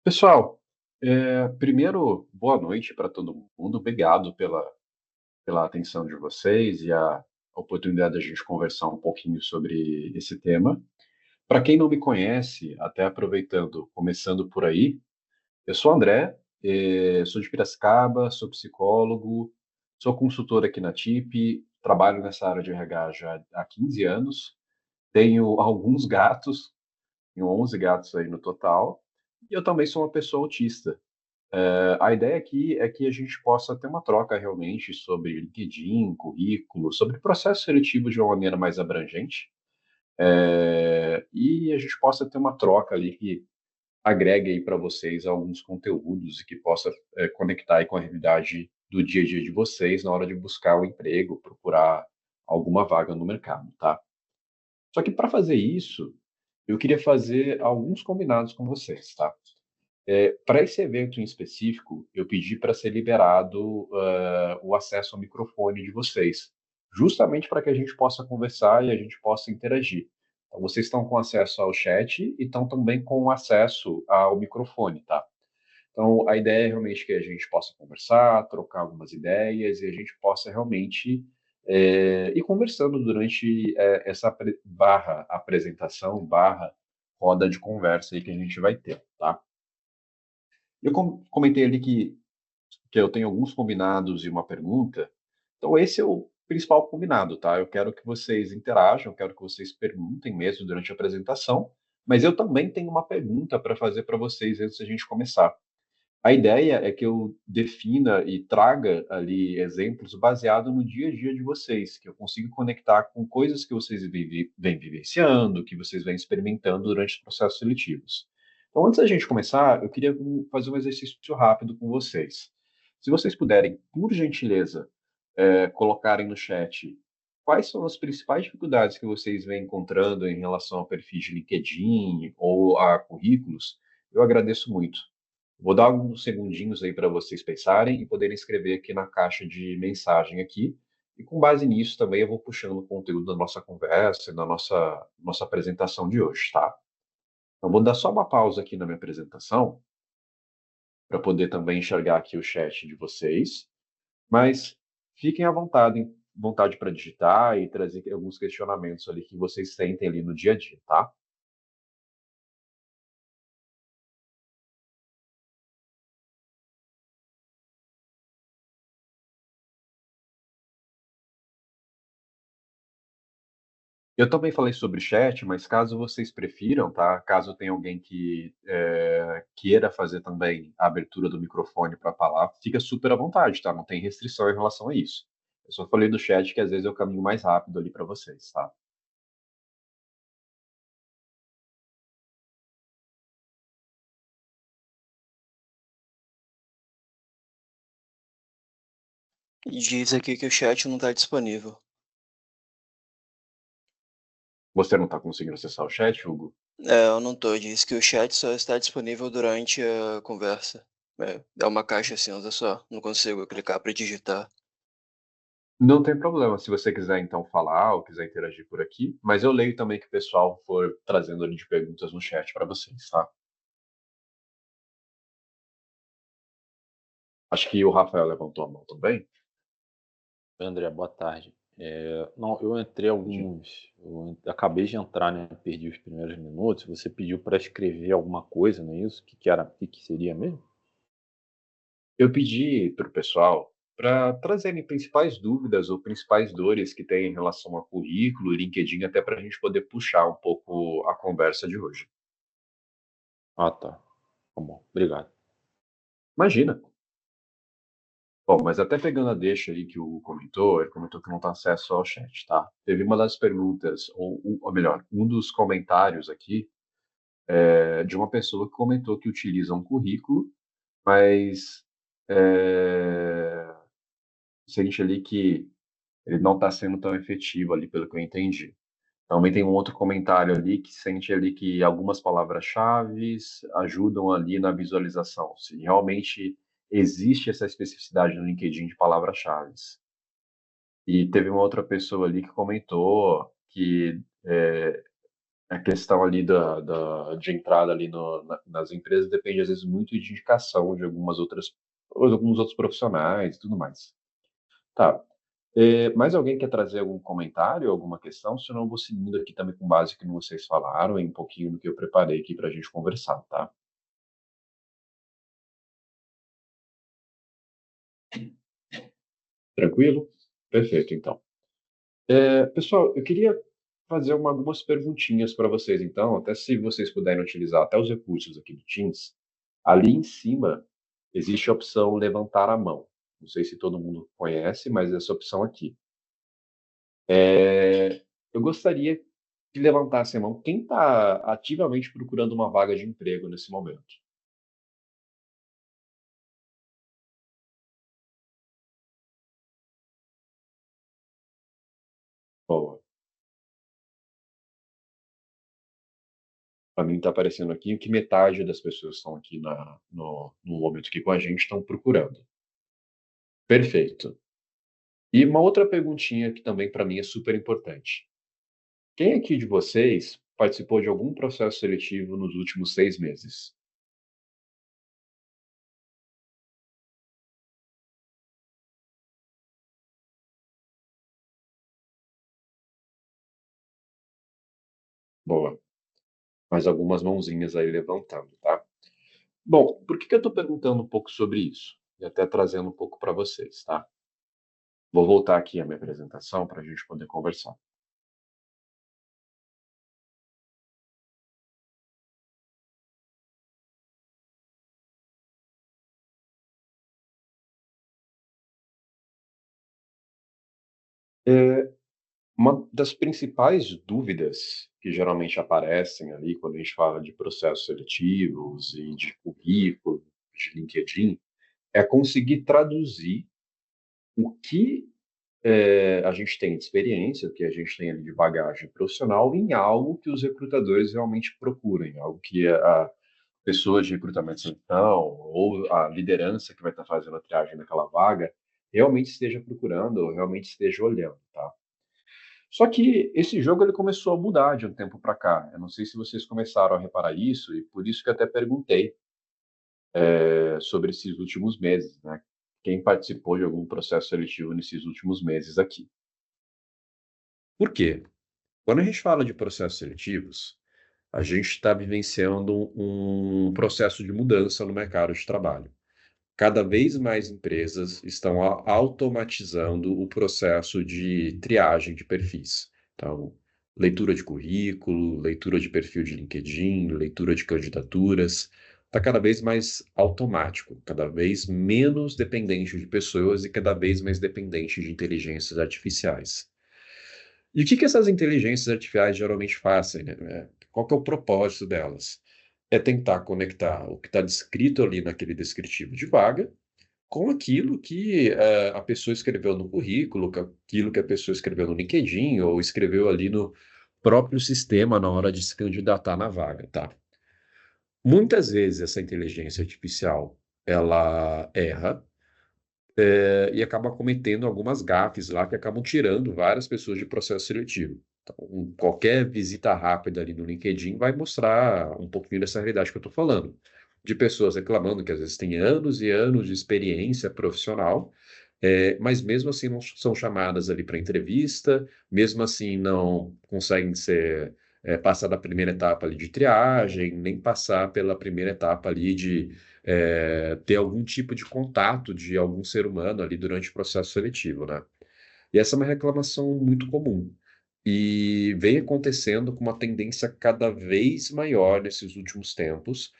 Pessoal, primeiro, boa noite para todo mundo. Obrigado pela atenção de vocês e a oportunidade da gente conversar um pouquinho sobre esse tema. Para quem não me conhece, até aproveitando, começando por aí, eu sou o André, sou de Piracicaba, sou psicólogo, sou consultor aqui na TIP, trabalho nessa área de RH já há 15 anos, tenho alguns gatos, tenho 11 gatos aí no total, e eu também sou uma pessoa autista. A ideia aqui é que a gente possa ter uma troca realmente sobre LinkedIn, currículo, sobre processo seletivo de uma maneira mais abrangente, e a gente possa ter uma troca ali que agregue aí para vocês alguns conteúdos e que possa conectar aí com a realidade do dia a dia de vocês na hora de buscar o emprego, procurar alguma vaga no mercado, tá? Só que para fazer isso, eu queria fazer alguns combinados com vocês, tá? Para esse evento em específico, eu pedi para ser liberado o acesso ao microfone de vocês, justamente para que a gente possa conversar e a gente possa interagir. Então, vocês estão com acesso ao chat e estão também com acesso ao microfone, tá? Então, a ideia é realmente que a gente possa conversar, trocar algumas ideias e a gente possa realmente ir conversando durante essa barra apresentação, barra roda de conversa aí que a gente vai ter, tá? Eu comentei ali que eu tenho alguns combinados e uma pergunta. Então, esse é o principal combinado, tá? Eu quero que vocês interajam, eu quero que vocês perguntem mesmo durante a apresentação, mas eu também tenho uma pergunta para fazer para vocês antes da gente começar. A ideia é que eu defina e traga ali exemplos baseados no dia a dia de vocês, que eu consiga conectar com coisas que vocês vêm vivenciando, que vocês vêm experimentando durante os processos seletivos. Então, antes da gente começar, eu queria fazer um exercício rápido com vocês. Se vocês puderem, por gentileza, colocarem no chat quais são as principais dificuldades que vocês vêm encontrando em relação a perfis de LinkedIn ou a currículos, eu agradeço muito. Vou dar alguns segundinhos aí para vocês pensarem e poderem escrever aqui na caixa de mensagem aqui. E com base nisso também eu vou puxando o conteúdo da nossa conversa, e da nossa apresentação de hoje, tá? Então vou dar só uma pausa aqui na minha apresentação para poder também enxergar aqui o chat de vocês. Mas fiquem à vontade para digitar e trazer alguns questionamentos ali que vocês sentem ali no dia a dia, tá? Eu também falei sobre chat, mas caso vocês prefiram, tá? Caso tenha alguém que queira fazer também a abertura do microfone para falar, fica super à vontade, tá? Não tem restrição em relação a isso. Eu só falei do chat que às vezes eu caminho mais rápido ali para vocês, tá? Diz aqui que o chat não está disponível. Você não está conseguindo acessar o chat, Hugo? Eu não tô. Diz que o chat só está disponível durante a conversa. É uma caixa cinza só. Não consigo clicar para digitar. Não tem problema se você quiser então falar ou quiser interagir por aqui, mas eu leio também que o pessoal for trazendo ali de perguntas no chat para vocês, tá? Acho que o Rafael levantou a mão também. André, boa tarde. Não, eu entrei alguns. Acabei de entrar, né? Perdi os primeiros minutos. Você pediu para escrever alguma coisa, não é isso? O que seria mesmo? Eu pedi para o pessoal para trazerem principais dúvidas ou principais dores que tem em relação a currículo, LinkedIn, até para a gente poder puxar um pouco a conversa de hoje. Ah, tá. Tá bom, obrigado. Imagina. Bom, mas até pegando a deixa aí que o Hugo comentou, ele comentou que não tem acesso ao chat, tá? Teve uma das perguntas, ou melhor, um dos comentários aqui de uma pessoa que comentou que utiliza um currículo, mas sente ali que ele não está sendo tão efetivo ali, pelo que eu entendi. Também tem um outro comentário ali que sente ali que algumas palavras-chave ajudam ali na visualização, se realmente existe essa especificidade no LinkedIn de palavras-chave. E teve uma outra pessoa ali que comentou que a questão ali de entrada ali nas empresas depende, às vezes, muito de indicação de alguns outros profissionais e tudo mais. Tá. Mais alguém quer trazer algum comentário, alguma questão? Senão eu vou seguindo aqui também com base no que vocês falaram e um pouquinho no que eu preparei aqui para a gente conversar, tá? Tranquilo? Perfeito, então. Pessoal, eu queria fazer algumas perguntinhas para vocês, então, até se vocês puderem utilizar até os recursos aqui do Teams. Ali em cima existe a opção levantar a mão. Não sei se todo mundo conhece, mas essa opção aqui. Eu gostaria que levantasse a mão quem está ativamente procurando uma vaga de emprego nesse momento. Boa. Para mim está aparecendo aqui que metade das pessoas que estão aqui no momento aqui com a gente estão procurando. Perfeito. E uma outra perguntinha que também para mim é super importante. Quem aqui de vocês participou de algum processo seletivo nos últimos 6 meses? Boa. Mais algumas mãozinhas aí levantando, tá? Bom, por que que eu estou perguntando um pouco sobre isso? E até trazendo um pouco para vocês, tá? Vou voltar aqui a minha apresentação para a gente poder conversar. É, uma das principais dúvidas que geralmente aparecem ali quando a gente fala de processos seletivos e de currículo, de LinkedIn, é conseguir traduzir o que a gente tem de experiência, o que a gente tem ali de bagagem profissional em algo que os recrutadores realmente procurem, algo que a pessoa de recrutamento de seleção ou a liderança que vai estar fazendo a triagem daquela vaga realmente esteja procurando ou realmente esteja olhando, tá? Só que esse jogo ele começou a mudar de um tempo para cá. Eu não sei se vocês começaram a reparar isso e por isso que eu até perguntei sobre esses últimos meses, né? Quem participou de algum processo seletivo nesses últimos meses aqui? Por quê? Quando a gente fala de processos seletivos, a gente está vivenciando um processo de mudança no mercado de trabalho. Cada vez mais empresas estão automatizando o processo de triagem de perfis. Então, leitura de currículo, leitura de perfil de LinkedIn, leitura de candidaturas, está cada vez mais automático, cada vez menos dependente de pessoas e cada vez mais dependente de inteligências artificiais. E o que que essas inteligências artificiais geralmente fazem, né? Qual que é o propósito delas? É tentar conectar o que está descrito ali naquele descritivo de vaga com aquilo que a pessoa escreveu no currículo, com aquilo que a pessoa escreveu no LinkedIn ou escreveu ali no próprio sistema na hora de se candidatar na vaga, tá? Muitas vezes essa inteligência artificial ela erra e acaba cometendo algumas gafes lá que acabam tirando várias pessoas de processo seletivo. Então, qualquer visita rápida ali no LinkedIn vai mostrar um pouquinho dessa realidade que eu estou falando. De pessoas reclamando que às vezes têm anos e anos de experiência profissional, mas mesmo assim não são chamadas ali para entrevista, mesmo assim não conseguem passar da primeira etapa ali de triagem, nem passar pela primeira etapa ali de ter algum tipo de contato de algum ser humano ali durante o processo seletivo, né? E essa é uma reclamação muito comum. E vem acontecendo com uma tendência cada vez maior nesses últimos tempos.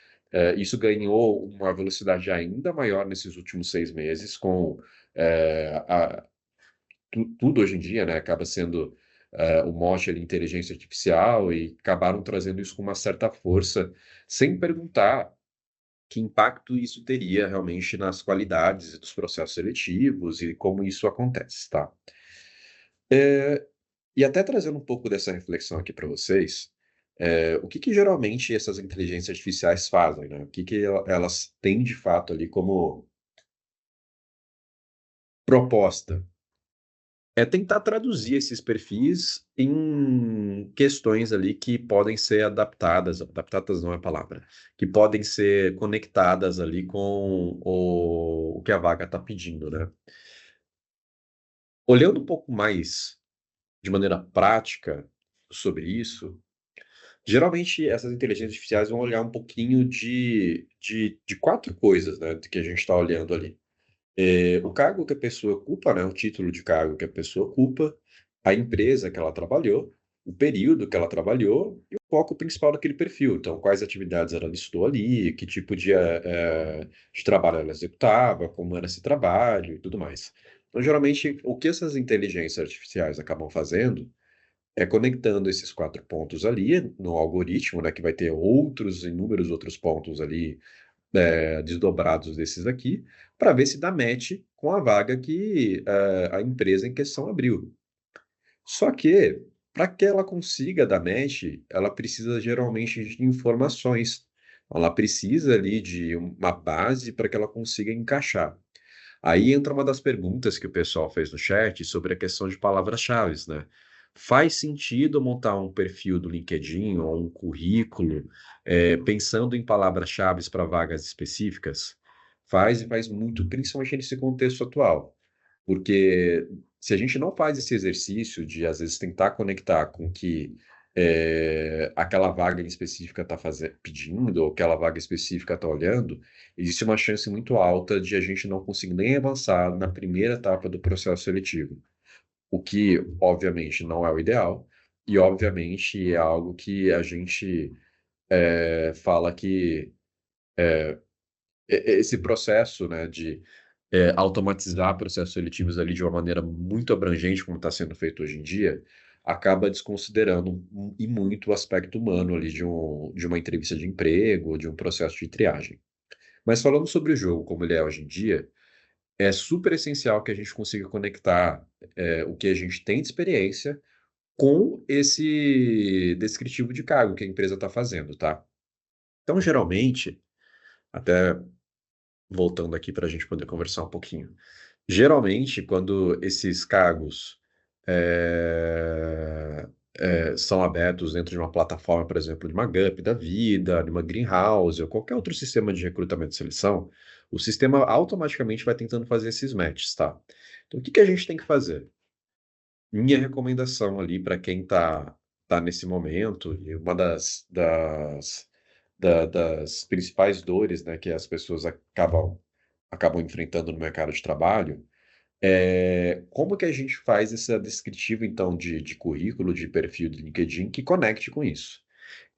Isso ganhou uma velocidade ainda maior nesses últimos 6 meses, com é, a- tudo hoje em dia, né, acaba sendo o mote ali, inteligência artificial, e acabaram trazendo isso com uma certa força, sem perguntar que impacto isso teria realmente nas qualidades dos processos seletivos e como isso acontece, tá? E até trazendo um pouco dessa reflexão aqui para vocês, o que que geralmente essas inteligências artificiais fazem, né? O que que elas têm de fato ali como proposta? é tentar traduzir esses perfis em questões ali que podem ser adaptadas não é a palavra, que podem ser conectadas ali com o que a vaga está pedindo, né? Olhando um pouco mais de maneira prática sobre isso, geralmente essas inteligências artificiais vão olhar um pouquinho de quatro coisas, né, que a gente está olhando ali. O cargo que a pessoa ocupa, né, o título de cargo que a pessoa ocupa, a empresa que ela trabalhou, o período que ela trabalhou e o foco principal daquele perfil. Então, quais atividades ela listou ali, que tipo de trabalho ela executava, como era esse trabalho e tudo mais. Então, geralmente, o que essas inteligências artificiais acabam fazendo é conectando esses quatro pontos ali no algoritmo, né, que vai ter inúmeros outros pontos ali desdobrados desses aqui, para ver se dá match com a vaga que a empresa em questão abriu. Só que, para que ela consiga dar match, ela precisa geralmente de informações. Ela precisa ali de uma base para que ela consiga encaixar. Aí entra uma das perguntas que o pessoal fez no chat sobre a questão de palavras-chave, né? Faz sentido montar um perfil do LinkedIn ou um currículo pensando em palavras-chave para vagas específicas? Faz e faz muito, principalmente nesse contexto atual. Porque se a gente não faz esse exercício de, às vezes, tentar conectar com o que aquela vaga em específica está pedindo, ou aquela vaga específica está olhando, existe uma chance muito alta de a gente não conseguir nem avançar na primeira etapa do processo seletivo. O que, obviamente, não é o ideal, e, obviamente, é algo que a gente fala que esse processo, né, de automatizar processos seletivos ali de uma maneira muito abrangente, como está sendo feito hoje em dia, acaba desconsiderando e muito o aspecto humano ali de uma entrevista de emprego, de um processo de triagem. Mas falando sobre o jogo como ele é hoje em dia, é super essencial que a gente consiga conectar o que a gente tem de experiência com esse descritivo de cargo que a empresa está fazendo, tá? Então, geralmente, até voltando aqui para a gente poder conversar um pouquinho. Geralmente, quando esses cargos são abertos dentro de uma plataforma, por exemplo, de uma Gup da vida, de uma Greenhouse, ou qualquer outro sistema de recrutamento e seleção, o sistema automaticamente vai tentando fazer esses matches, tá? Então, o que que a gente tem que fazer? Minha recomendação ali para quem tá nesse momento, e uma das principais dores, né, que as pessoas acabam enfrentando no mercado de trabalho, como que a gente faz essa descritiva, então, de currículo, de perfil de LinkedIn que conecte com isso?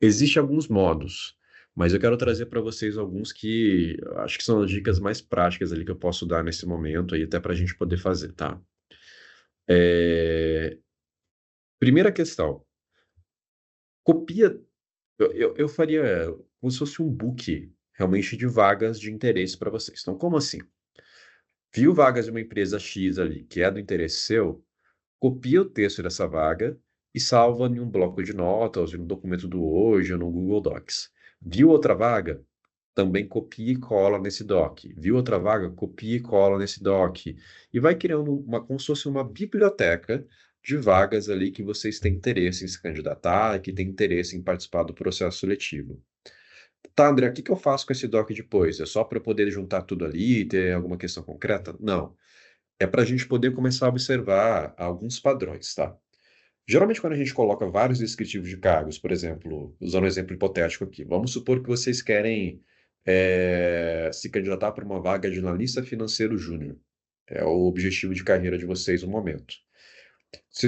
Existem alguns modos, mas eu quero trazer para vocês alguns que eu acho que são as dicas mais práticas ali que eu posso dar nesse momento, aí até para a gente poder fazer, tá? É, Primeira questão, copia. Eu faria como se fosse um book realmente de vagas de interesse para vocês. Então, como assim? Viu vagas de uma empresa X ali, que é do interesse seu, copia o texto dessa vaga e salva em um bloco de notas, em um documento do Word ou no Google Docs. Viu outra vaga? Também copia e cola nesse doc. Viu outra vaga? Copia e cola nesse doc. E vai criando como se fosse uma biblioteca de vagas ali que vocês têm interesse em se candidatar e que têm interesse em participar do processo seletivo. Tá, André, o que que eu faço com esse doc depois? É só para eu poder juntar tudo ali e ter alguma questão concreta? Não. É para a gente poder começar a observar alguns padrões, tá? Geralmente, quando a gente coloca vários descritivos de cargos, por exemplo, usando um exemplo hipotético aqui, vamos supor que vocês querem se candidatar para uma vaga de analista financeiro júnior. É o objetivo de carreira de vocês no momento.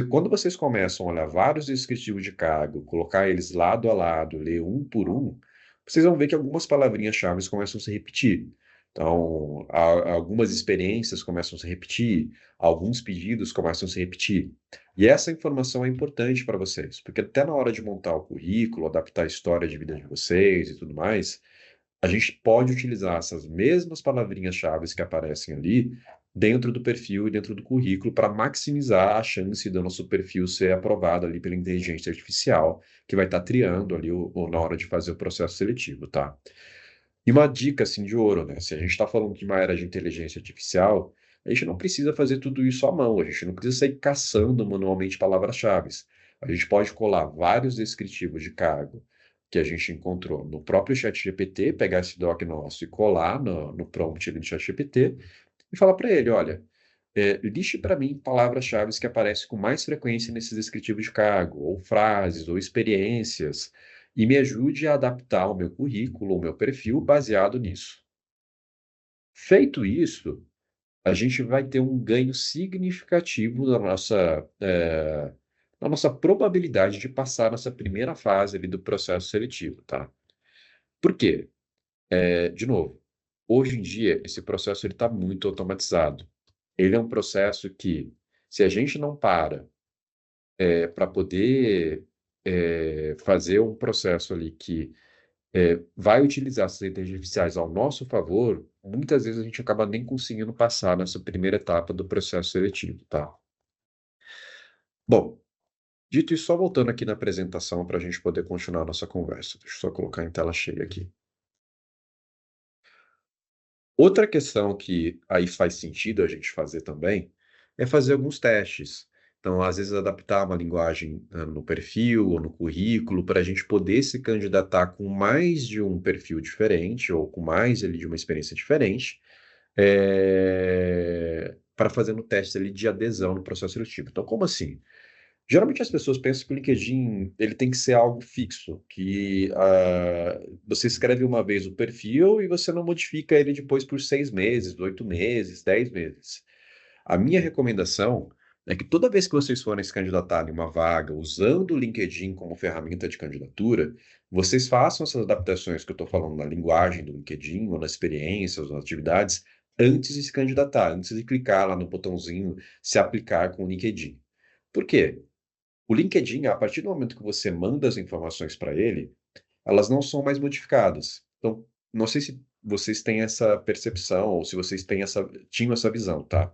Quando vocês começam a olhar vários descritivos de cargo, colocar eles lado a lado, ler um por um, vocês vão ver que algumas palavrinhas-chave começam a se repetir. Então, algumas experiências começam a se repetir, alguns pedidos começam a se repetir. E essa informação é importante para vocês, porque até na hora de montar o currículo, adaptar a história de vida de vocês e tudo mais, a gente pode utilizar essas mesmas palavrinhas-chave que aparecem ali dentro do perfil e dentro do currículo para maximizar a chance do nosso perfil ser aprovado ali pela inteligência artificial, que vai estar triando ali na hora de fazer o processo seletivo, tá? E uma dica assim de ouro, né? Se a gente está falando de uma era de inteligência artificial, a gente não precisa fazer tudo isso à mão, a gente não precisa sair caçando manualmente palavras-chave. A gente pode colar vários descritivos de cargo que a gente encontrou no próprio ChatGPT, pegar esse doc nosso e colar no prompt ali do ChatGPT e falar para ele, olha, liste para mim palavras-chave que aparecem com mais frequência nesses descritivos de cargo, ou frases, ou experiências, e me ajude a adaptar o meu currículo, o meu perfil baseado nisso. Feito isso, a gente vai ter um ganho significativo na nossa probabilidade de passar nessa primeira fase ali do processo seletivo, tá? Por quê? De novo, hoje em dia, esse processo está muito automatizado. Ele é um processo que, se a gente não para poder fazer um processo ali que vai utilizar essas inteligências artificiais ao nosso favor, muitas vezes a gente acaba nem conseguindo passar nessa primeira etapa do processo seletivo, tá? Bom, dito isso, só voltando aqui na apresentação para a gente poder continuar a nossa conversa. Deixa eu só colocar em tela cheia aqui. Outra questão que aí faz sentido a gente fazer também é fazer alguns testes. Então, às vezes, adaptar uma linguagem no perfil ou no currículo para a gente poder se candidatar com mais de um perfil diferente ou com mais ali de uma experiência diferente para fazer um teste ali de adesão no processo seletivo. Então, como assim? Geralmente as pessoas pensam que o LinkedIn ele tem que ser algo fixo, que você escreve uma vez o perfil e você não modifica ele depois por 6 meses, 8 meses, 10 meses. A minha recomendação é que toda vez que vocês forem se candidatar em uma vaga usando o LinkedIn como ferramenta de candidatura, vocês façam essas adaptações que eu estou falando na linguagem do LinkedIn, ou na experiência, ou nas atividades, antes de se candidatar, antes de clicar lá no botãozinho se aplicar com o LinkedIn. Por quê? O LinkedIn, a partir do momento que você manda as informações para ele, elas não são mais modificadas. Então, não sei se vocês têm essa percepção ou se vocês tinham essa visão, tá?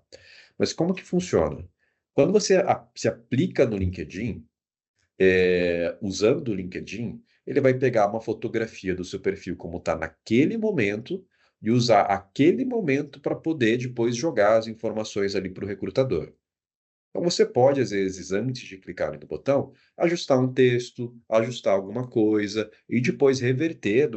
Mas como que funciona? Quando você se aplica no LinkedIn, usando o LinkedIn, ele vai pegar uma fotografia do seu perfil como está naquele momento e usar aquele momento para poder depois jogar as informações ali para o recrutador. Então, você pode, às vezes, antes de clicar no botão, ajustar um texto, ajustar alguma coisa e depois reverter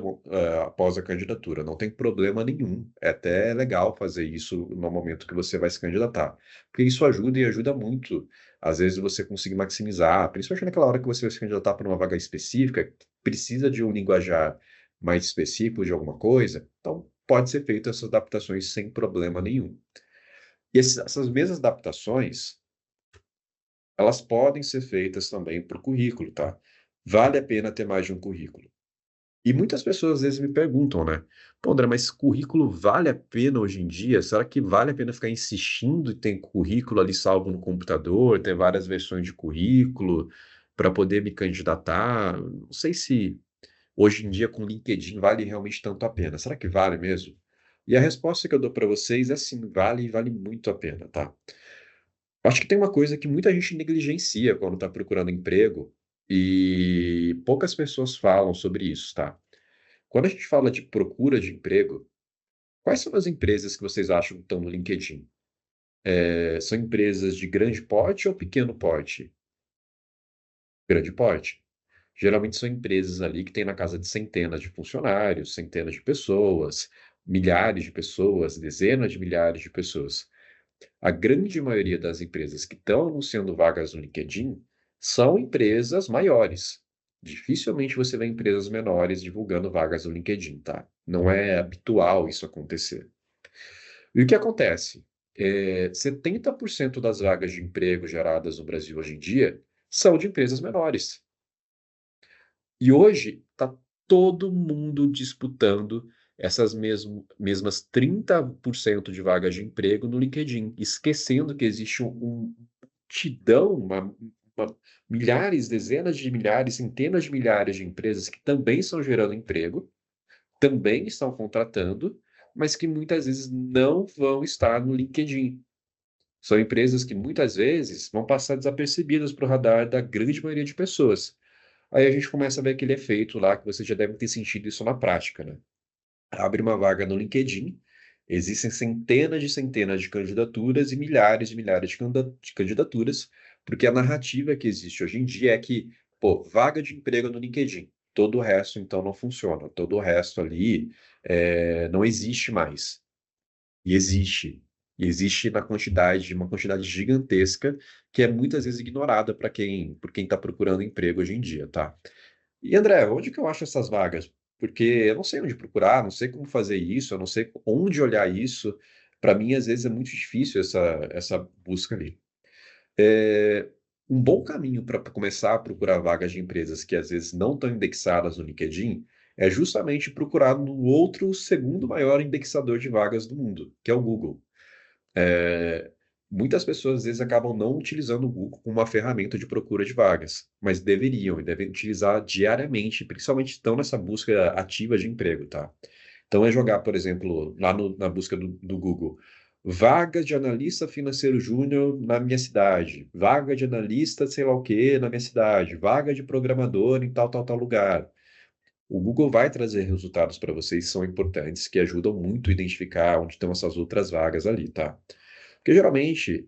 após a candidatura. Não tem problema nenhum. É até legal fazer isso no momento que você vai se candidatar. Porque isso ajuda e ajuda muito. Às vezes, você conseguir maximizar, principalmente naquela hora que você vai se candidatar para uma vaga específica, precisa de um linguajar mais específico de alguma coisa. Então, pode ser feito essas adaptações sem problema nenhum. E essas mesmas adaptações elas podem ser feitas também para o currículo, tá? Vale a pena ter mais de um currículo. E muitas pessoas às vezes me perguntam, né? Pô, André, mas currículo vale a pena hoje em dia? Será que vale a pena ficar insistindo em ter currículo ali salvo no computador, ter várias versões de currículo para poder me candidatar? Não sei se hoje em dia com LinkedIn vale realmente tanto a pena. Será que vale mesmo? E a resposta que eu dou para vocês é sim, vale e vale muito a pena, tá? Acho que tem uma coisa que muita gente negligencia quando está procurando emprego e poucas pessoas falam sobre isso, tá? Quando a gente fala de procura de emprego, quais são as empresas que vocês acham que estão no LinkedIn? São empresas de grande porte ou pequeno porte? Grande porte. Geralmente são empresas ali que têm na casa de centenas de funcionários, centenas de pessoas, milhares de pessoas, dezenas de milhares de pessoas. A grande maioria das empresas que estão anunciando vagas no LinkedIn são empresas maiores. Dificilmente você vê empresas menores divulgando vagas no LinkedIn, tá? Não é habitual isso acontecer. E o que acontece? 70% das vagas de emprego geradas no Brasil hoje em dia são de empresas menores. E hoje está todo mundo disputando essas mesmas 30% de vagas de emprego no LinkedIn, esquecendo que existe multidão, milhares, dezenas de milhares, centenas de milhares de empresas que também estão gerando emprego, também estão contratando, mas que muitas vezes não vão estar no LinkedIn. São empresas que muitas vezes vão passar desapercebidas para o radar da grande maioria de pessoas. Aí a gente começa a ver aquele efeito lá que você já deve ter sentido isso na prática, né? Abre uma vaga no LinkedIn, Existem centenas de candidaturas e milhares de candidaturas, porque a narrativa que existe hoje em dia é que, pô, vaga de emprego no LinkedIn, todo o resto então não funciona, todo o resto ali não existe mais. E existe. E existe uma quantidade gigantesca, que é muitas vezes ignorada por quem está procurando emprego hoje em dia, tá? E André, onde que eu acho essas vagas? Porque eu não sei onde procurar, não sei como fazer isso, eu não sei onde olhar isso. Para mim, às vezes, é muito difícil essa busca ali. É, um bom caminho para começar a procurar vagas de empresas que às vezes não estão indexadas no LinkedIn é justamente procurar no outro segundo maior indexador de vagas do mundo, que é o Google. É, muitas pessoas às vezes acabam não utilizando o Google como uma ferramenta de procura de vagas, mas deveriam e devem utilizar diariamente, principalmente estão nessa busca ativa de emprego, tá? Então é jogar, por exemplo, lá na busca do Google, vaga de analista financeiro júnior na minha cidade, vaga de analista sei lá o quê na minha cidade, vaga de programador em tal lugar. O Google vai trazer resultados para vocês que são importantes, que ajudam muito a identificar onde estão essas outras vagas ali, tá? Porque geralmente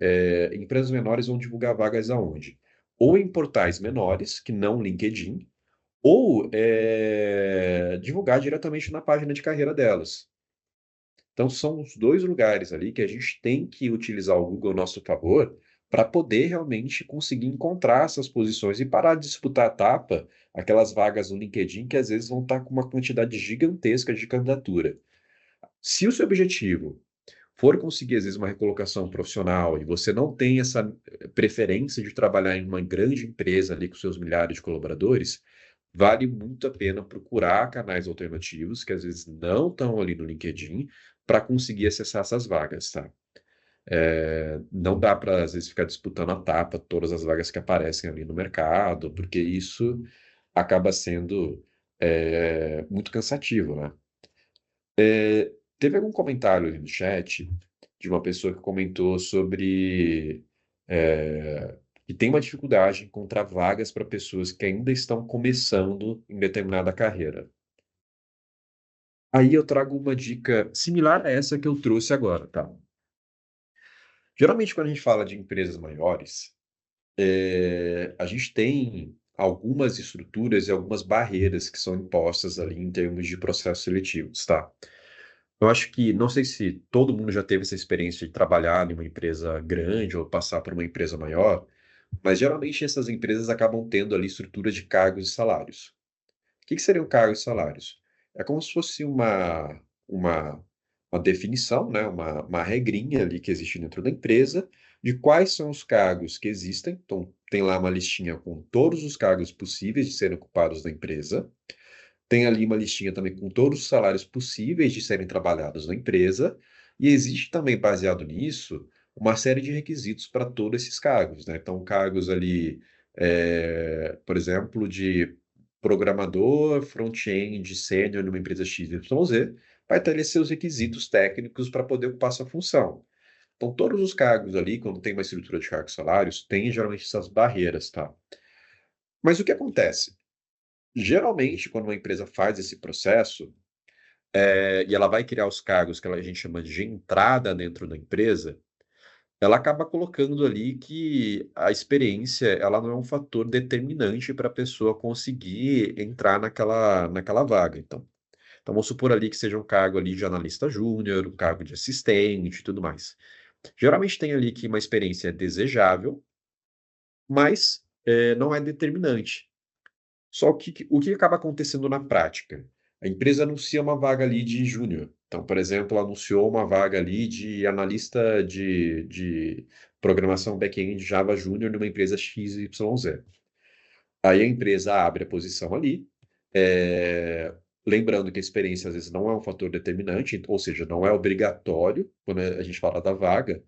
empresas menores vão divulgar vagas aonde? Ou em portais menores, que não LinkedIn, ou divulgar diretamente na página de carreira delas. Então, são os dois lugares ali que a gente tem que utilizar o Google a nosso favor para poder realmente conseguir encontrar essas posições e parar de disputar a tapa, aquelas vagas no LinkedIn que às vezes vão estar com uma quantidade gigantesca de candidatura. Se o seu objetivo for conseguir, às vezes, uma recolocação profissional e você não tem essa preferência de trabalhar em uma grande empresa ali com seus milhares de colaboradores, vale muito a pena procurar canais alternativos que às vezes não estão ali no LinkedIn para conseguir acessar essas vagas, tá? Não dá para, às vezes, ficar disputando a tapa todas as vagas que aparecem ali no mercado, porque isso acaba sendo muito cansativo, né? Teve algum comentário ali no chat de uma pessoa que comentou sobre que tem uma dificuldade em encontrar vagas para pessoas que ainda estão começando em determinada carreira. Aí eu trago uma dica similar a essa que eu trouxe agora, tá? Geralmente, quando a gente fala de empresas maiores, a gente tem algumas estruturas e algumas barreiras que são impostas ali em termos de processos seletivos, tá? Eu acho que, não sei se todo mundo já teve essa experiência de trabalhar em uma empresa grande ou passar por uma empresa maior, mas geralmente essas empresas acabam tendo ali estruturas de cargos e salários. O que seriam cargos e salários? É como se fosse uma, uma definição, né? Uma regrinha ali que existe dentro da empresa de quais são os cargos que existem. Então, tem lá uma listinha com todos os cargos possíveis de serem ocupados na empresa. Tem ali uma listinha também com todos os salários possíveis de serem trabalhados na empresa. E existe também, baseado nisso, uma série de requisitos para todos esses cargos, né? Então, cargos ali, por exemplo, de programador, front-end, sênior numa empresa XYZ, vai ter ali seus requisitos técnicos para poder ocupar essa função. Então, todos os cargos ali, quando tem uma estrutura de cargos e salários, tem geralmente essas barreiras, tá? Mas o que acontece? Geralmente, quando uma empresa faz esse processo, e ela vai criar os cargos que a gente chama de entrada dentro da empresa, ela acaba colocando ali que a experiência ela não é um fator determinante para a pessoa conseguir entrar naquela vaga. Então, vamos supor ali que seja um cargo ali de analista júnior, um cargo de assistente e tudo mais. Geralmente tem ali que uma experiência é desejável, mas não é determinante. Só que o que acaba acontecendo na prática? A empresa anuncia uma vaga ali de júnior. Então, por exemplo, ela anunciou uma vaga ali de analista de programação back-end Java Júnior numa empresa XYZ. Aí a empresa abre a posição ali, lembrando que a experiência às vezes não é um fator determinante, ou seja, não é obrigatório quando a gente fala da vaga,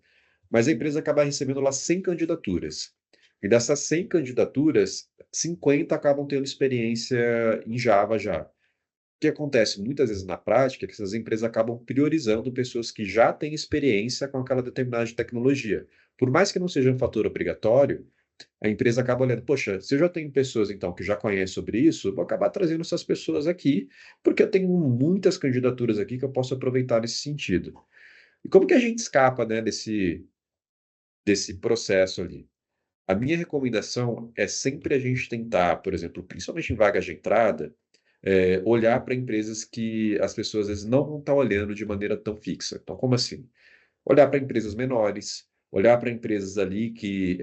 mas a empresa acaba recebendo lá 100 candidaturas. E dessas 100 candidaturas, 50 acabam tendo experiência em Java já. O que acontece muitas vezes na prática é que essas empresas acabam priorizando pessoas que já têm experiência com aquela determinada tecnologia. Por mais que não seja um fator obrigatório, a empresa acaba olhando, poxa, se eu já tenho pessoas então que já conhecem sobre isso, vou acabar trazendo essas pessoas aqui, porque eu tenho muitas candidaturas aqui que eu posso aproveitar nesse sentido. E como que a gente escapa, né, desse processo ali? A minha recomendação é sempre a gente tentar, por exemplo, principalmente em vagas de entrada, olhar para empresas que as pessoas às vezes não vão estar olhando de maneira tão fixa. Então, como assim? Olhar para empresas menores, olhar para empresas ali que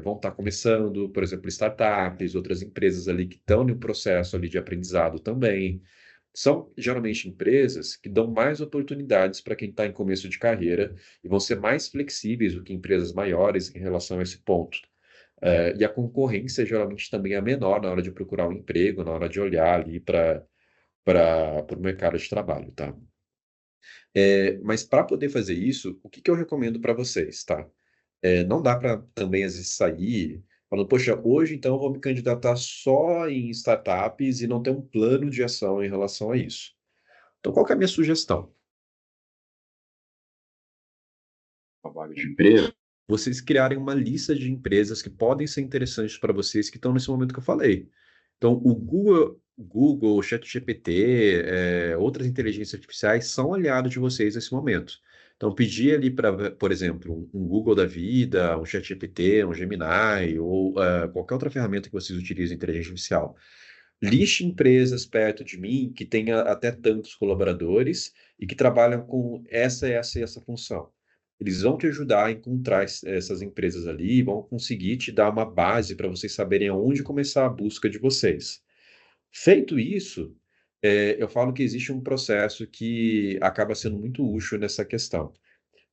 vão estar começando, por exemplo, startups, outras empresas ali que estão em um processo ali de aprendizado também. São geralmente empresas que dão mais oportunidades para quem está em começo de carreira e vão ser mais flexíveis do que empresas maiores em relação a esse ponto. E a concorrência geralmente também é menor na hora de procurar um emprego, na hora de olhar ali para o mercado de trabalho, tá? Mas para poder fazer isso, o que que eu recomendo para vocês, tá? Não dá para também às vezes sair falando, poxa, hoje então eu vou me candidatar só em startups e não ter um plano de ação em relação a isso. Então, qual que é a minha sugestão? Uma vaga de emprego, vocês criarem uma lista de empresas que podem ser interessantes para vocês que estão nesse momento que eu falei. Então, o Google, o ChatGPT, outras inteligências artificiais são aliados de vocês nesse momento. Então, pedir ali para, por exemplo, um Google da vida, um ChatGPT, um Gemini ou qualquer outra ferramenta que vocês utilizem inteligência artificial. Liste empresas perto de mim que tenha até tantos colaboradores e que trabalham com essa, essa e essa função. Eles vão te ajudar a encontrar essas empresas ali e vão conseguir te dar uma base para vocês saberem aonde começar a busca de vocês. Feito isso, eu falo que existe um processo que acaba sendo muito útil nessa questão.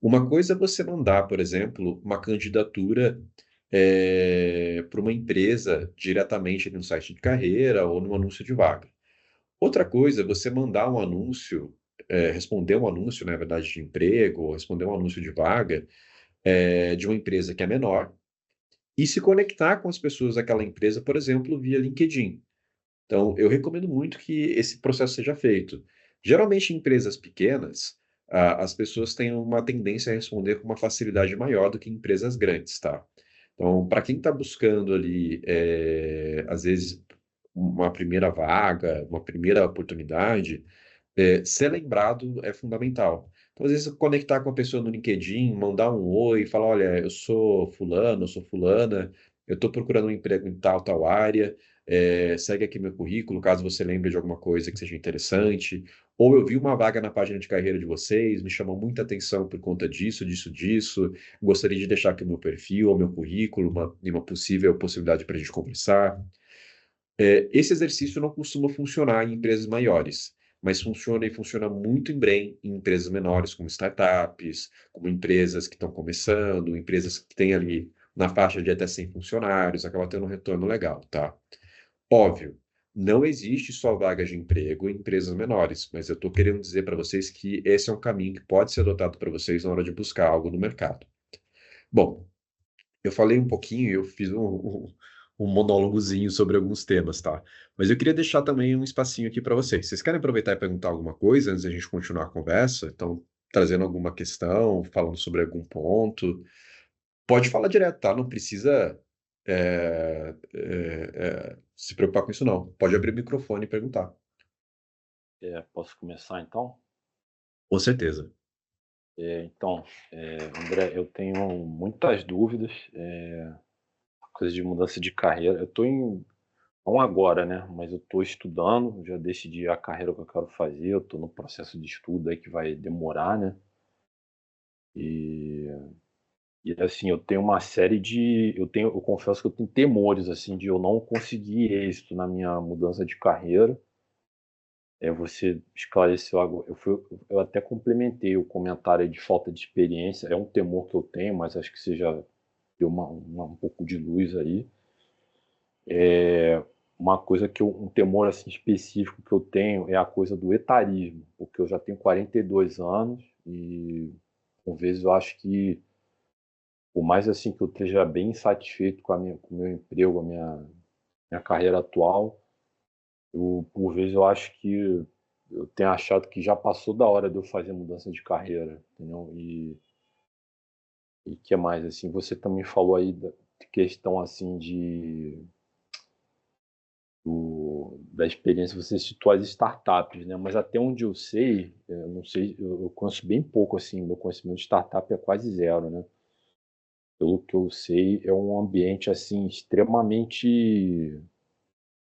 Uma coisa é você mandar, por exemplo, uma candidatura para uma empresa diretamente no site de carreira ou no anúncio de vaga. Outra coisa é você mandar um anúncio, responder um anúncio, na verdade, de emprego, ou responder um anúncio de vaga, de uma empresa que é menor, e se conectar com as pessoas daquela empresa, por exemplo, via LinkedIn. Então, eu recomendo muito que esse processo seja feito. Geralmente, em empresas pequenas, as pessoas têm uma tendência a responder com uma facilidade maior do que em empresas grandes, tá? Então, para quem está buscando ali, às vezes, uma primeira vaga, uma primeira oportunidade, ser lembrado é fundamental. Então, às vezes, conectar com a pessoa no LinkedIn, mandar um oi, falar, olha, eu sou fulano, eu sou fulana, eu estou procurando um emprego em tal, tal área, segue aqui meu currículo, caso você lembre de alguma coisa que seja interessante, ou eu vi uma vaga na página de carreira de vocês, me chamou muita atenção por conta disso, disso, disso, gostaria de deixar aqui o meu perfil, ou meu currículo, uma possível possibilidade para a gente conversar. Esse exercício não costuma funcionar em empresas maiores, mas funciona e funciona muito bem em empresas menores, como startups, como empresas que estão começando, empresas que têm ali na faixa de até 100 funcionários, acaba tendo um retorno legal, tá? Óbvio, não existe só vagas de emprego em empresas menores, mas eu estou querendo dizer para vocês que esse é um caminho que pode ser adotado para vocês na hora de buscar algo no mercado. Bom, eu falei um pouquinho, eu fiz um monólogozinho sobre alguns temas, tá? Mas eu queria deixar também um espacinho aqui para vocês. Vocês querem aproveitar e perguntar alguma coisa antes da gente continuar a conversa? Então, trazendo alguma questão, falando sobre algum ponto. Pode falar direto, tá? Não precisa se preocupar com isso, não. Pode abrir o microfone e perguntar. Posso começar então? Com certeza. Então, André, eu tenho muitas dúvidas, coisa de mudança de carreira. Eu estou não agora, né? Mas eu estou estudando, já decidi a carreira que eu quero fazer. Eu estou no processo de estudo aí que vai demorar, né? E, e assim, eu tenho uma série de, eu confesso que eu tenho temores assim de eu não conseguir êxito na minha mudança de carreira. Você esclareceu agora. Eu até complementei o comentário aí de falta de experiência. É um temor que eu tenho, mas acho que você já deu um pouco de luz aí. Uma coisa um temor assim específico que eu tenho é a coisa do etarismo, porque eu já tenho 42 anos e por vezes eu acho que por mais assim que eu esteja bem insatisfeito com o meu emprego, a minha carreira atual, por vezes eu acho que eu tenho achado que já passou da hora de eu fazer mudança de carreira, entendeu? E que mais assim, você também falou aí da questão assim da experiência, você citou as startups, né? Mas até onde eu sei, eu não sei, eu conheço bem pouco, assim, meu conhecimento de startup é quase zero, né? Pelo que eu sei, é um ambiente, assim, extremamente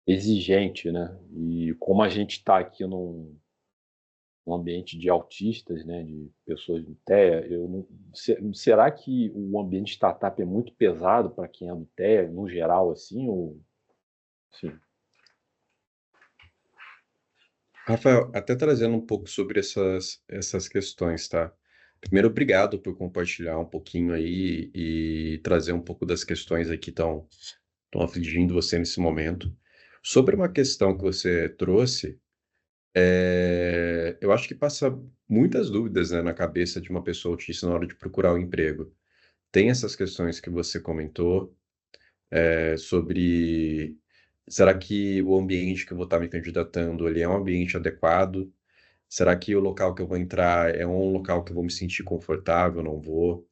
exigente, né? E como a gente está aqui num ambiente de autistas, né, de pessoas do TEA, será que o ambiente startup é muito pesado para quem é do TEA, no geral, assim, ou sim? Rafael, até trazendo um pouco sobre essas questões, tá? Primeiro, obrigado por compartilhar um pouquinho aí e trazer um pouco das questões aí que estão afligindo você nesse momento. Sobre uma questão que você trouxe, eu acho que passa muitas dúvidas, né, na cabeça de uma pessoa autista na hora de procurar um emprego. Tem essas questões que você comentou, sobre será que o ambiente que eu vou estar me candidatando ele é um ambiente adequado? Será que o local que eu vou entrar é um local que eu vou me sentir confortável? Não vou?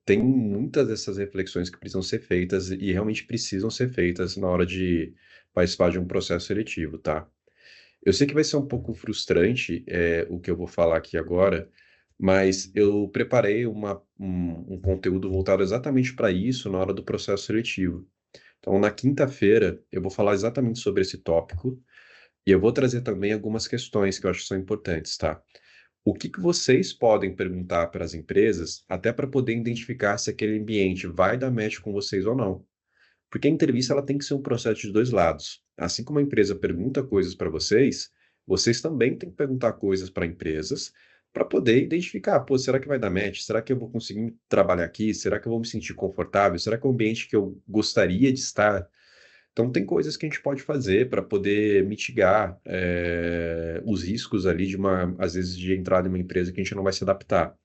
Tem muitas dessas reflexões que precisam ser feitas e realmente precisam ser feitas na hora de participar de um processo seletivo, tá? Eu sei que vai ser um pouco frustrante, o que eu vou falar aqui agora, mas eu preparei um conteúdo voltado exatamente para isso na hora do processo seletivo. Então, na quinta-feira, eu vou falar exatamente sobre esse tópico e eu vou trazer também algumas questões que eu acho que são importantes, tá? O que que vocês podem perguntar para as empresas, até para poder identificar se aquele ambiente vai dar match com vocês ou não? Porque a entrevista ela tem que ser um processo de dois lados. Assim como a empresa pergunta coisas para vocês, vocês também têm que perguntar coisas para empresas para poder identificar, pô, será que vai dar match? Será que eu vou conseguir trabalhar aqui? Será que eu vou me sentir confortável? Será que é um ambiente que eu gostaria de estar? Então, tem coisas que a gente pode fazer para poder mitigar os riscos ali de às vezes, de entrar em uma empresa que a gente não vai se adaptar.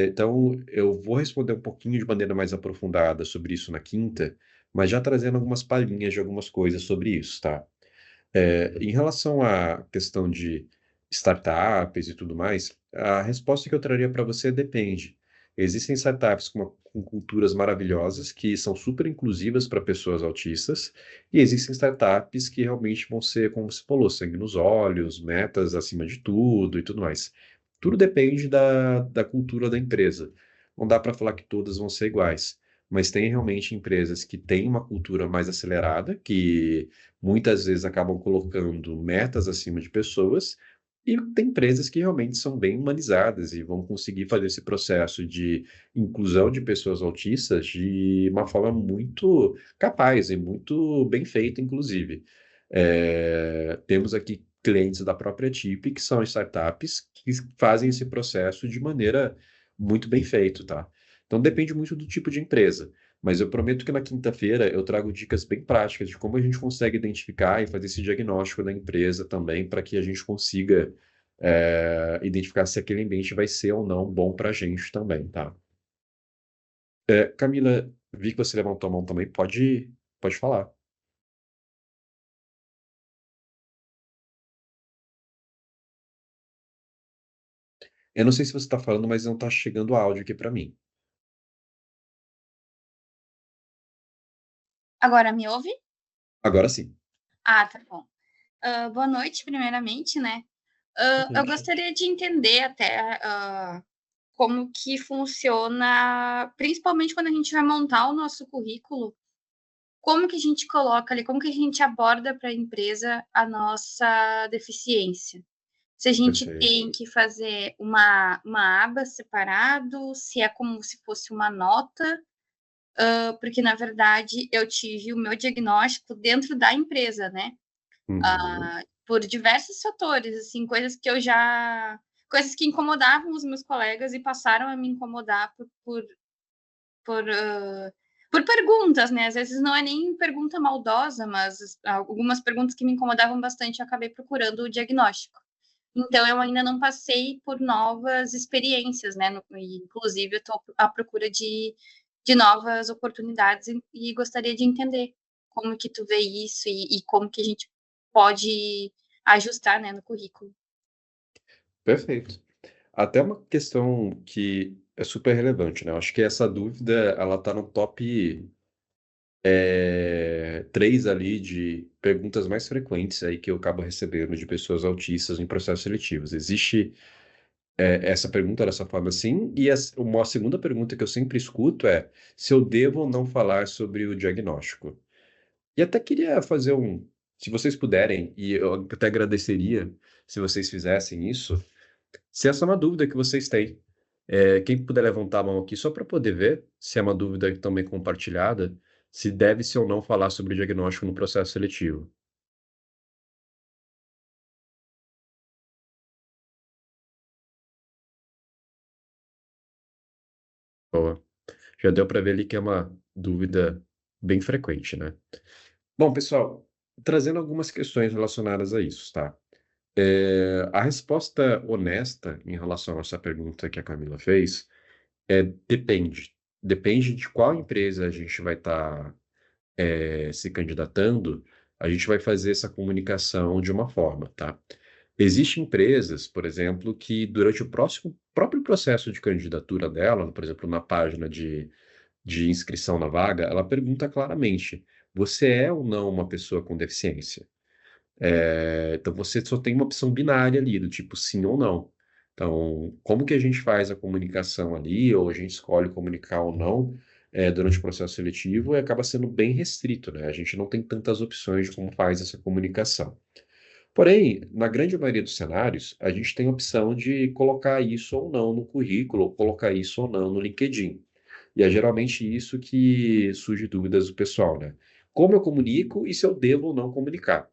Então, eu vou responder um pouquinho de maneira mais aprofundada sobre isso na quinta, mas já trazendo algumas palhinhas de algumas coisas sobre isso, tá? Em relação à questão de startups e tudo mais, a resposta que eu traria para você depende. Existem startups com culturas maravilhosas que são super inclusivas para pessoas autistas, e existem startups que realmente vão ser, como você falou, sangue nos olhos, metas acima de tudo e tudo mais. Tudo depende da cultura da empresa. Não dá para falar que todas vão ser iguais, mas tem realmente empresas que têm uma cultura mais acelerada, que muitas vezes acabam colocando metas acima de pessoas, e tem empresas que realmente são bem humanizadas e vão conseguir fazer esse processo de inclusão de pessoas autistas de uma forma muito capaz e muito bem feita, inclusive. Temos aqui clientes da própria TIP, que são startups que fazem esse processo de maneira muito bem feito, tá? Então depende muito do tipo de empresa. Mas eu prometo que na quinta-feira eu trago dicas bem práticas de como a gente consegue identificar e fazer esse diagnóstico da empresa também, para que a gente consiga identificar se aquele ambiente vai ser ou não bom para a gente também, tá? Camila, vi que você levantou a mão também, pode falar. Eu não sei se você está falando, mas não está chegando áudio aqui para mim. Agora me ouve? Agora sim. Ah, tá bom. Boa noite, primeiramente, né? Eu gostaria de entender até como que funciona, principalmente quando a gente vai montar o nosso currículo, como que a gente coloca ali, como que a gente aborda para a empresa a nossa deficiência. Se a gente Perfeito. tem que fazer uma aba separado, se é como se fosse uma nota, porque, na verdade, eu tive o meu diagnóstico dentro da empresa, né? Uhum. Por diversos fatores, assim, coisas que incomodavam os meus colegas e passaram a me incomodar por, uh, por perguntas, né? Às vezes não é nem pergunta maldosa, mas algumas perguntas que me incomodavam bastante eu acabei procurando o diagnóstico. Então, eu ainda não passei por novas experiências, né? Inclusive, eu estou à procura de novas oportunidades e gostaria de entender como que tu vê isso e como que a gente pode ajustar, né, no currículo. Perfeito. Até uma questão que é super relevante, né? Eu acho que essa dúvida, ela tá no top 3 ali de perguntas mais frequentes aí que eu acabo recebendo de pessoas autistas em processos seletivos. Existe essa pergunta dessa forma assim, e uma segunda pergunta que eu sempre escuto é se eu devo ou não falar sobre o diagnóstico. E até queria fazer se vocês puderem, e eu até agradeceria se vocês fizessem isso, se essa é uma dúvida que vocês têm. Quem puder levantar a mão aqui só para poder ver se é uma dúvida também compartilhada, se deve-se ou não falar sobre o diagnóstico no processo seletivo. Boa. Já deu para ver ali que é uma dúvida bem frequente, né? Bom, pessoal, trazendo algumas questões relacionadas a isso, tá? A resposta honesta em relação a essa pergunta que a Camila fez depende. Depende de qual empresa a gente vai estar se candidatando, a gente vai fazer essa comunicação de uma forma, tá? Existem empresas, por exemplo, que durante o próprio processo de candidatura dela, por exemplo, na página de inscrição na vaga, ela pergunta claramente: você é ou não uma pessoa com deficiência? Então você só tem uma opção binária ali, do tipo sim ou não. Então, como que a gente faz a comunicação ali, ou a gente escolhe comunicar ou não, durante o processo seletivo, e acaba sendo bem restrito, né? A gente não tem tantas opções de como faz essa comunicação. Porém, na grande maioria dos cenários, a gente tem a opção de colocar isso ou não no currículo, ou colocar isso ou não no LinkedIn. E é geralmente isso que surge dúvidas do pessoal, né? Como eu comunico e se eu devo ou não comunicar?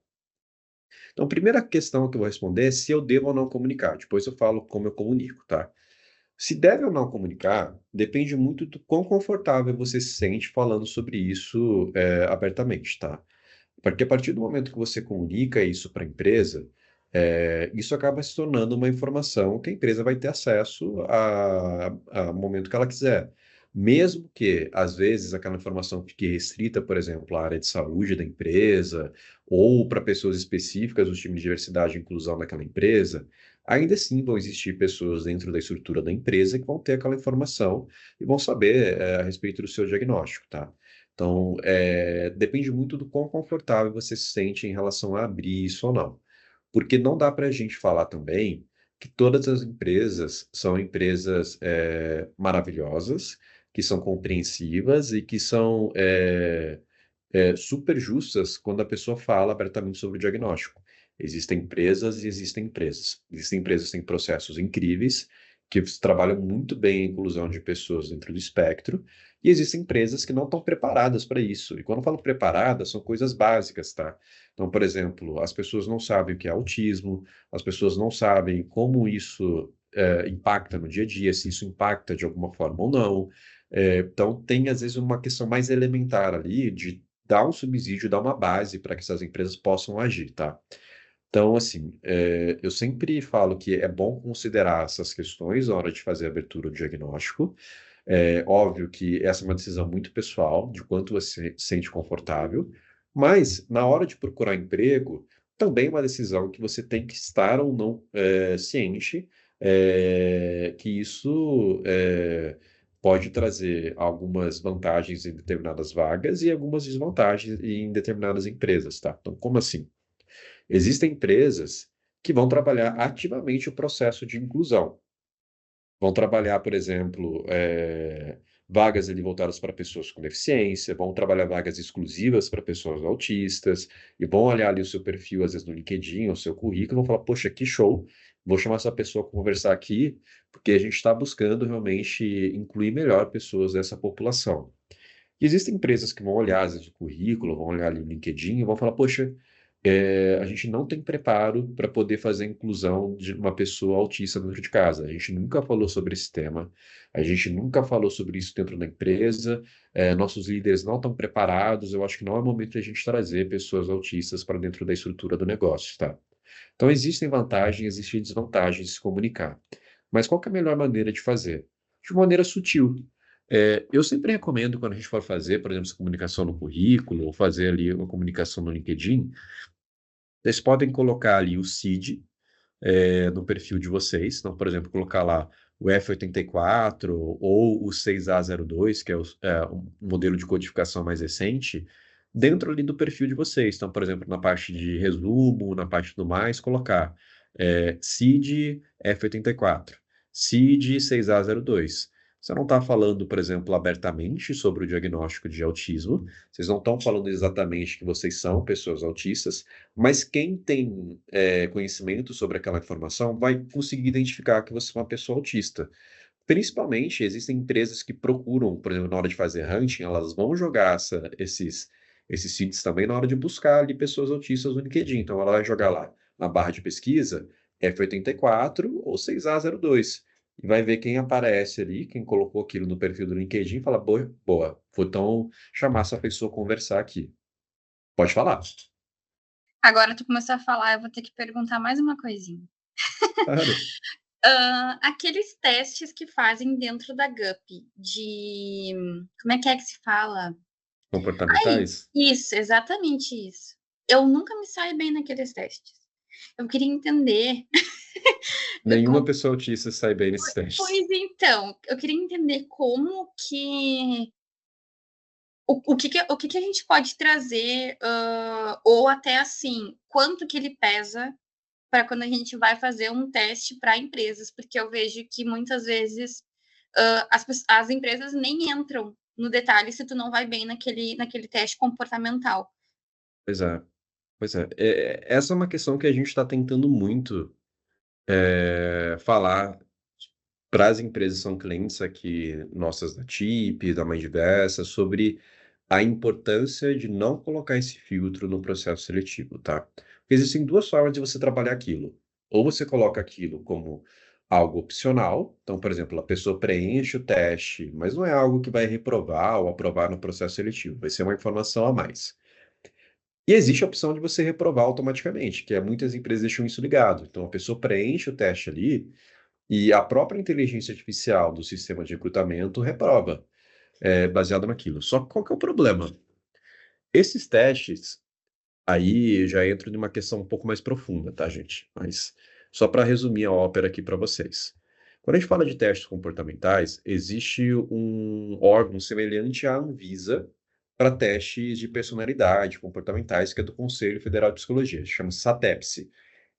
Então, a primeira questão que eu vou responder é se eu devo ou não comunicar. Depois eu falo como eu comunico, tá? Se deve ou não comunicar, depende muito do quão confortável você se sente falando sobre isso abertamente, tá? Porque a partir do momento que você comunica isso para a empresa, isso acaba se tornando uma informação que a empresa vai ter acesso a momento que ela quiser. Mesmo que, às vezes, aquela informação fique restrita, por exemplo, à área de saúde da empresa, ou para pessoas específicas do time de diversidade e inclusão daquela empresa, ainda assim vão existir pessoas dentro da estrutura da empresa que vão ter aquela informação e vão saber, a respeito do seu diagnóstico, tá? Então, depende muito do quão confortável você se sente em relação a abrir isso ou não. Porque não dá para a gente falar também que todas as empresas são empresas maravilhosas, que são compreensivas e que são super justas quando a pessoa fala abertamente sobre o diagnóstico. Existem empresas e existem empresas. Existem empresas que têm processos incríveis, que trabalham muito bem a inclusão de pessoas dentro do espectro, e existem empresas que não estão preparadas para isso. E quando eu falo preparadas, são coisas básicas, tá? Então, por exemplo, as pessoas não sabem o que é autismo, as pessoas não sabem como isso impacta no dia a dia, se isso impacta de alguma forma ou não. Então, tem às vezes uma questão mais elementar ali de dar um subsídio, dar uma base para que essas empresas possam agir, tá? Então, assim, eu sempre falo que é bom considerar essas questões na hora de fazer a abertura do diagnóstico. É óbvio que essa é uma decisão muito pessoal, de quanto você se sente confortável, mas na hora de procurar emprego, também é uma decisão que você tem que estar ou não ciente que isso pode trazer algumas vantagens em determinadas vagas e algumas desvantagens em determinadas empresas, tá? Então, como assim? Existem empresas que vão trabalhar ativamente o processo de inclusão. Vão trabalhar, por exemplo, vagas ali voltadas para pessoas com deficiência, vão trabalhar vagas exclusivas para pessoas autistas, e vão olhar ali o seu perfil, às vezes no LinkedIn, o seu currículo, e vão falar, poxa, que show, vou chamar essa pessoa para conversar aqui, porque a gente está buscando realmente incluir melhor pessoas dessa população. E existem empresas que vão olhar, às vezes, o currículo, vão olhar ali o LinkedIn e vão falar, poxa, a gente não tem preparo para poder fazer a inclusão de uma pessoa autista dentro de casa. A gente nunca falou sobre esse tema, a gente nunca falou sobre isso dentro da empresa, nossos líderes não estão preparados, eu acho que não é momento de a gente trazer pessoas autistas para dentro da estrutura do negócio, tá? Então, existem vantagens, existem desvantagens de se comunicar. Mas qual que é a melhor maneira de fazer? De uma maneira sutil. Eu sempre recomendo, quando a gente for fazer, por exemplo, essa comunicação no currículo, ou fazer ali uma comunicação no LinkedIn, vocês podem colocar ali o CID no perfil de vocês. Então, por exemplo, colocar lá o F84 ou o 6A02, que é um modelo de codificação mais recente, dentro ali do perfil de vocês. Então, por exemplo, na parte de resumo, na parte do mais, colocar CID F84, CID 6A02. Você não está falando, por exemplo, abertamente sobre o diagnóstico de autismo, vocês não estão falando exatamente que vocês são pessoas autistas, mas quem tem conhecimento sobre aquela informação vai conseguir identificar que você é uma pessoa autista. Principalmente, existem empresas que procuram, por exemplo, na hora de fazer hunting, elas vão jogar esses seeds também na hora de buscar ali pessoas autistas no LinkedIn. Então, ela vai jogar lá na barra de pesquisa F84 ou 6A02 e vai ver quem aparece ali, quem colocou aquilo no perfil do LinkedIn e fala, boa, vou então chamar essa pessoa a conversar aqui. Pode falar. Agora tu começou a falar, eu vou ter que perguntar mais uma coisinha. Claro. Aqueles testes que fazem dentro da GUP de... Como é que se fala? Comportamentais? Isso, exatamente isso. Eu nunca me saio bem naqueles testes. Eu queria entender... Nenhuma pessoa autista sai bem nesses testes. Pois então, eu queria entender como que... O que a gente pode trazer, ou até assim, quanto que ele pesa para quando a gente vai fazer um teste para empresas, porque eu vejo que muitas vezes as empresas nem entram no detalhe se tu não vai bem naquele teste comportamental. Pois é. Essa é uma questão que a gente está tentando muito falar para as empresas que são clientes aqui, nossas da TIP, da Mãe Diversa, sobre a importância de não colocar esse filtro no processo seletivo, tá? Porque existem duas formas de você trabalhar aquilo. Ou você coloca aquilo como algo opcional, então, por exemplo, a pessoa preenche o teste, mas não é algo que vai reprovar ou aprovar no processo seletivo, vai ser uma informação a mais. E existe a opção de você reprovar automaticamente, que muitas empresas deixam isso ligado. Então, a pessoa preenche o teste ali e a própria inteligência artificial do sistema de recrutamento reprova, baseado naquilo. Só que qual que é o problema? Esses testes, aí já entro numa questão um pouco mais profunda, tá, gente? Mas só para resumir a ópera aqui para vocês. Quando a gente fala de testes comportamentais, existe um órgão semelhante à Anvisa para testes de personalidade comportamentais, que é do Conselho Federal de Psicologia, chama SATEPSE.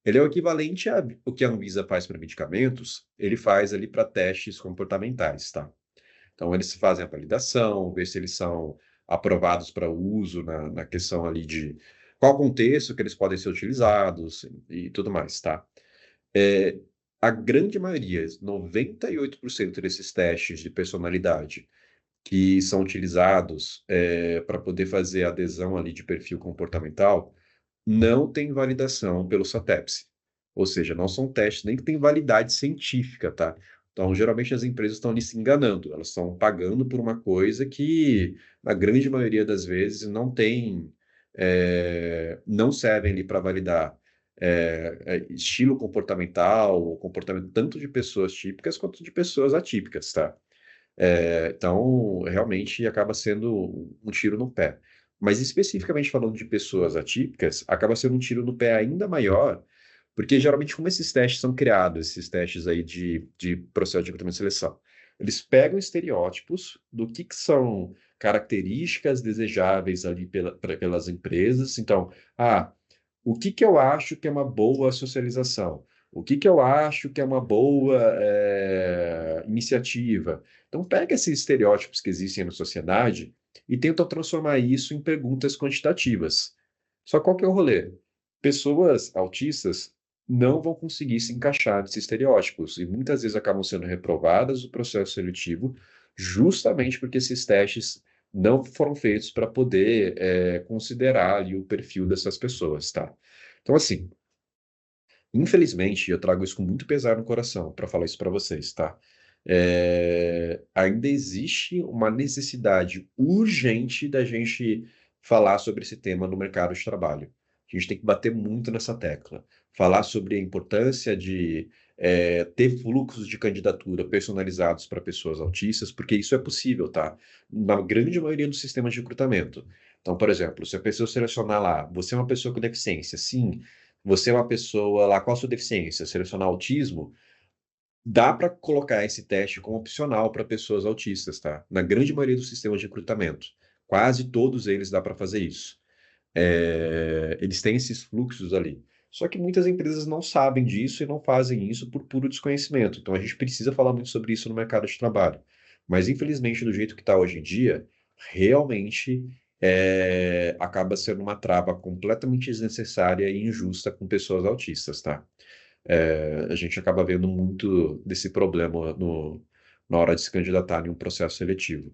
Ele é o equivalente ao que a Anvisa faz para medicamentos, ele faz ali para testes comportamentais, tá? Então, eles fazem a validação, ver se eles são aprovados para uso na questão ali de qual contexto que eles podem ser utilizados e tudo mais, tá? A grande maioria, 98% desses testes de personalidade que são utilizados para poder fazer a adesão ali de perfil comportamental, não tem validação pelo SATEPSE. Ou seja, não são testes nem que têm validade científica, tá? Então, geralmente as empresas estão ali se enganando, elas estão pagando por uma coisa que, na grande maioria das vezes, não servem ali para validar estilo comportamental, ou comportamento tanto de pessoas típicas quanto de pessoas atípicas, tá? Então, realmente acaba sendo um tiro no pé. Mas especificamente falando de pessoas atípicas, acaba sendo um tiro no pé ainda maior, porque geralmente como esses testes são criados, esses testes aí de processo de recrutamento e seleção, eles pegam estereótipos do que são características desejáveis ali pelas empresas. Então, o que eu acho que é uma boa socialização? O que eu acho que é uma boa iniciativa? Então, pega esses estereótipos que existem na sociedade e tenta transformar isso em perguntas quantitativas. Só qual que é o rolê? Pessoas autistas não vão conseguir se encaixar nesses estereótipos e muitas vezes acabam sendo reprovadas do processo seletivo justamente porque esses testes não foram feitos para poder considerar ali o perfil dessas pessoas, tá? Então, assim, infelizmente, eu trago isso com muito pesar no coração para falar isso para vocês, tá? Ainda existe uma necessidade urgente da gente falar sobre esse tema no mercado de trabalho. A gente tem que bater muito nessa tecla. Falar sobre a importância de ter fluxos de candidatura personalizados para pessoas autistas, porque isso é possível, tá? Na grande maioria dos sistemas de recrutamento. Então, por exemplo, se a pessoa selecionar lá, você é uma pessoa com deficiência, sim, você é uma pessoa lá, qual a sua deficiência? Selecionar autismo, Dá para colocar esse teste como opcional para pessoas autistas, tá? Na grande maioria dos sistemas de recrutamento. Quase todos eles dá para fazer isso. Eles têm esses fluxos ali. Só que muitas empresas não sabem disso e não fazem isso por puro desconhecimento. Então a gente precisa falar muito sobre isso no mercado de trabalho. Mas infelizmente, do jeito que está hoje em dia, realmente acaba sendo uma trava completamente desnecessária e injusta com pessoas autistas, tá? A gente acaba vendo muito desse problema na hora de se candidatar em um processo seletivo.